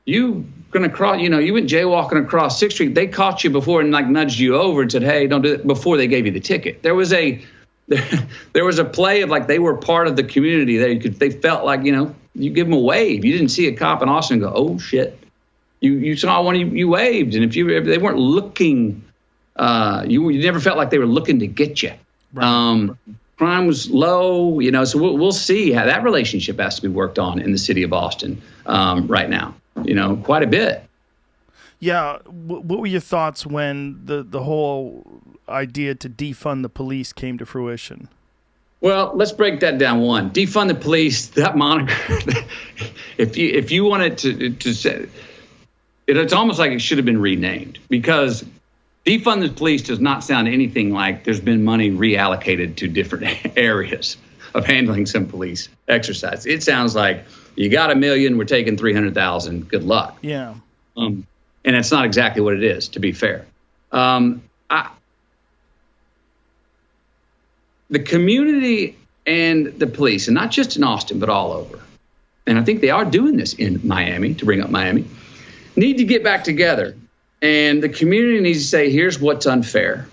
you gonna cross, you went jaywalking across 6th Street. They caught you before and like nudged you over and said, hey, don't do it, before they gave you the ticket. There was a play of like they were part of the community. They felt like, you give them a wave. You didn't see a cop in Austin and go, oh shit. You saw one, you waved. And if they weren't looking, you never felt like they were looking to get you. Right. Crime was low, so we'll see how that relationship has to be worked on in the city of Austin right now, quite a bit. Yeah. What were your thoughts when the whole idea to defund the police came to fruition? Well, let's break that down. One, defund the police, that moniker, if you wanted to say, it's almost like it should have been renamed, because defund the police does not sound anything like there's been money reallocated to different areas of handling some police exercise. It sounds like you got $1 million, we're taking 300,000. Good luck. Yeah. And that's not exactly what it is, to be fair. The community and the police, and not just in Austin, but all over, and I think they are doing this in Miami, to bring up Miami, need to get back together. And the community needs to say, here's what's unfair.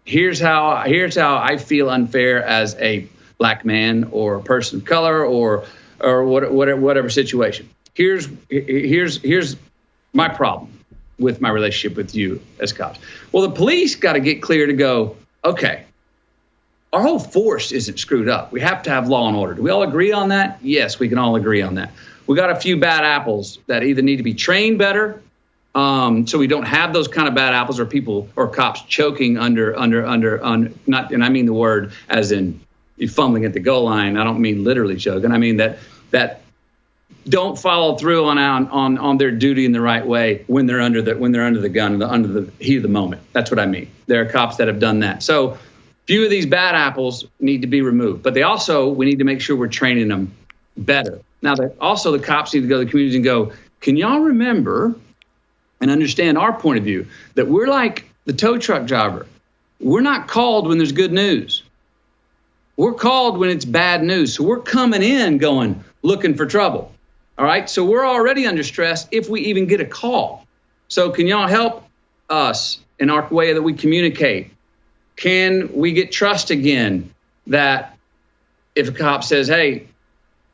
Here's how I feel unfair as a black man or a person of color or whatever situation. Here's my problem with my relationship with you as cops. Well, the police got to get clear to go, okay, our whole force isn't screwed up. We have to have law and order. Do we all agree on that? Yes, we can all agree on that. We got a few bad apples that either need to be trained better, so we don't have those kind of bad apples or people or cops choking under not, and I mean the word as in you fumbling at the goal line. I don't mean literally choking. I mean that don't follow through on their duty in the right way when they're under the gun, under the heat of the moment. That's what I mean. There are cops that have done that. So few of these bad apples need to be removed, but we need to make sure we're training them better. Now, the cops need to go to the communities and go, can y'all remember and understand our point of view that we're like the tow truck driver. We're not called when there's good news. We're called when it's bad news. So we're coming in going, looking for trouble. All right. So we're already under stress if we even get a call. So can y'all help us in our way that we communicate? Can we get trust again that if a cop says, hey,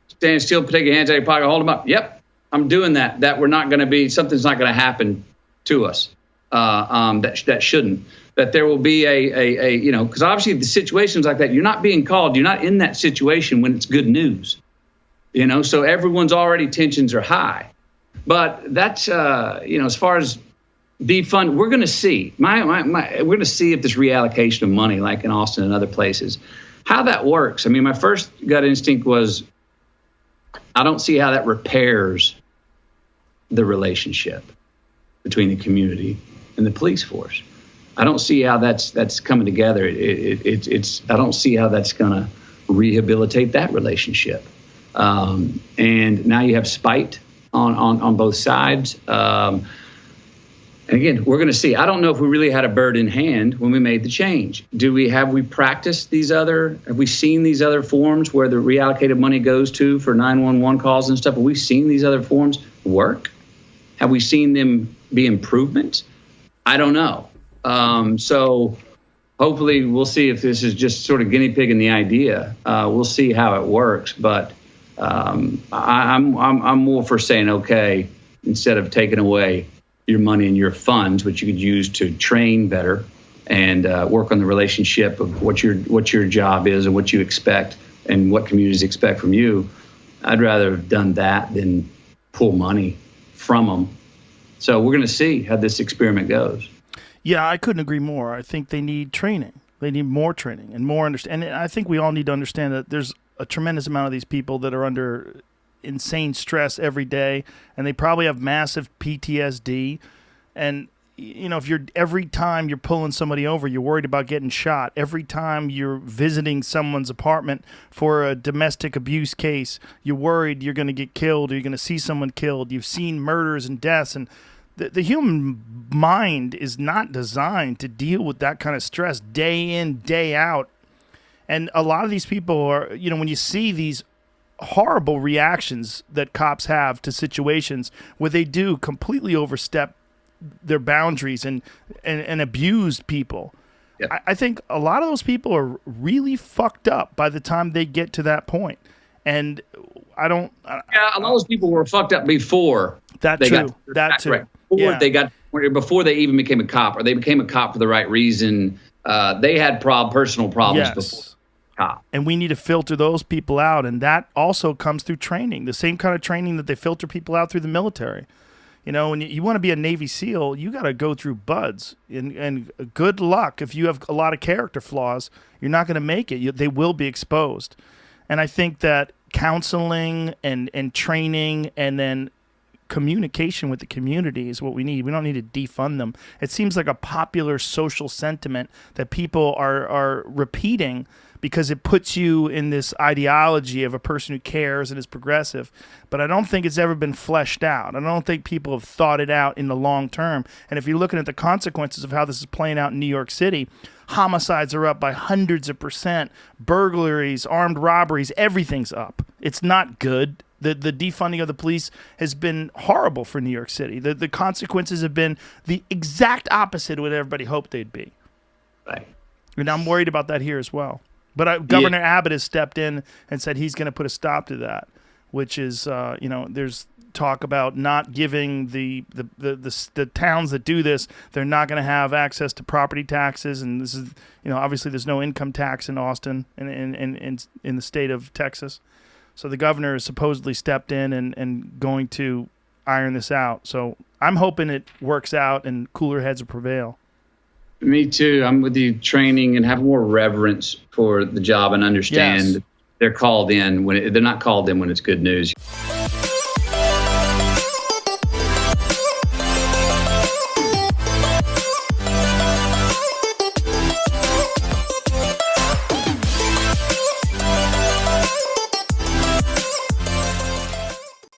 stand still, take your hands out of your pocket, hold them up. Yep. I'm doing that. That we're not going to be, something's not going to happen to us. That shouldn't. That there will be because obviously the situations like that, you're not being called. You're not in that situation when it's good news. So everyone's already tensions are high. But that's as far as defund, we're going to see. We're going to see if this reallocation of money, like in Austin and other places, how that works. I mean, my first gut instinct was, I don't see how that repairs the relationship between the community and the police force. I don't see how that's coming together. I don't see how that's going to rehabilitate that relationship. And now you have spite on both sides. And again, we're going to see. I don't know if we really had a bird in hand when we made the change. Have we practiced have we seen these other forms where the reallocated money goes to for 911 calls and stuff? Have we seen these other forms work? Have we seen them be improvements? I don't know. So hopefully we'll see if this is just sort of guinea pigging the idea. We'll see how it works. But I'm more for saying, okay, instead of taking away your money and your funds, which you could use to train better and work on the relationship of what your job is and what you expect and what communities expect from you. I'd rather have done that than pull money from them. So we're going to see how this experiment goes. Yeah, I couldn't agree more. I think they need training. They need more training and more understanding. And I think we all need to understand that there's a tremendous amount of these people that are under insane stress every day, and they probably have massive PTSD. And if every time you're pulling somebody over, you're worried about getting shot. Every time you're visiting someone's apartment for a domestic abuse case, you're worried you're going to get killed or you're going to see someone killed. You've seen murders and deaths, and the human mind is not designed to deal with that kind of stress day in, day out. And a lot of these people are, when you see these horrible reactions that cops have to situations where they do completely overstep their boundaries and abuse people. Yeah. I think a lot of those people are really fucked up by the time they get to that point. And a lot of those people were fucked up before that they too. That too. Before they even became a cop, or they became a cop for the right reason. They had personal problems before. Cop. And we need to filter those people out, and that also comes through training. The same kind of training that they filter people out through the military. You know, when you want to be a Navy SEAL, you got to go through buds. And good luck if you have a lot of character flaws, you're not going to make it. They will be exposed. And I think that counseling and training and then communication with the community is what we need. We don't need to defund them. It seems like a popular social sentiment that people are repeating because it puts you in this ideology of a person who cares and is progressive. But I don't think it's ever been fleshed out. I don't think people have thought it out in the long term. And if you're looking at the consequences of how this is playing out in New York City, homicides are up by hundreds of %, burglaries, armed robberies, everything's up. It's not good. The defunding of the police has been horrible for New York City. The consequences have been the exact opposite of what everybody hoped they'd be. Right. And I'm worried about that here as well. But Governor Abbott has stepped in and said he's going to put a stop to that, which is, there's talk about not giving the towns that do this, they're not going to have access to property taxes. And this is, obviously there's no income tax in Austin and in the state of Texas. So the governor has supposedly stepped in and going to iron this out. So I'm hoping it works out and cooler heads will prevail. Me too. I'm with you. Training and have more reverence for the job and understand they're called in when they're not called in when it's good news.